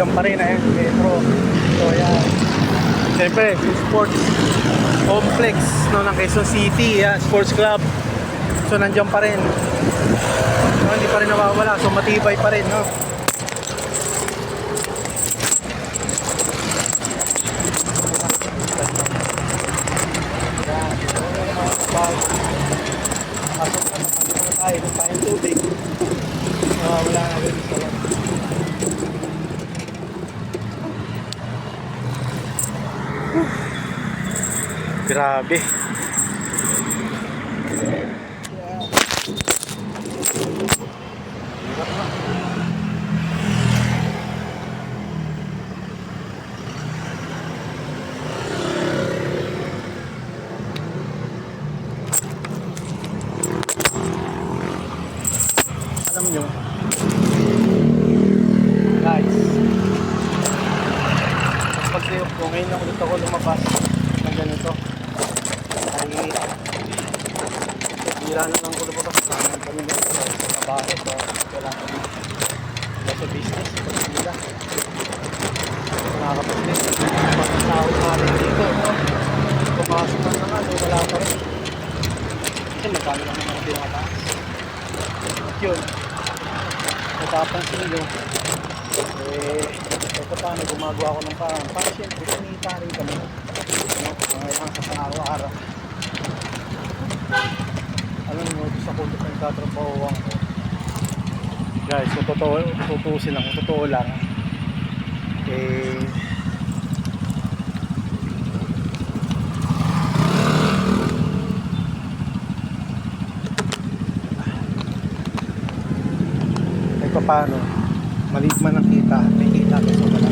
nandiyan pa rin, ayan, metro. So ayan, siyempre sports complex, no, ng Quezon City, yeah, sports club. So nandiyan pa rin, so, hindi pa rin nawawala, so matibay pa rin, no. Pasok na tayo ng tayong tubig. Wala na rin sa lang. Grabe. Alam nyo, guys, pag-trip ko, ngayon lang ulit ako lumabas ng ganito. Ay, bira na lang ko lumabas namin kami dito sa trabaho. So, kailangan ko sa business, sa nila. Nakakapag-business, pag-tawag namin dito, no? Pumasok na naman, wala pa rin. Kasi magkano lang naman pinataas. At yun, napapansin nyo, ito paano gumagawa ko ng parang para siyempre kumita rin kami, no? Ngayon sa pang-araw-araw, alam nyo, sa kulot ng tatrabahoan ko, guys, kung tutusin lang, kung totoo lang, paano, maliit man ang kita, may kita kasi wala.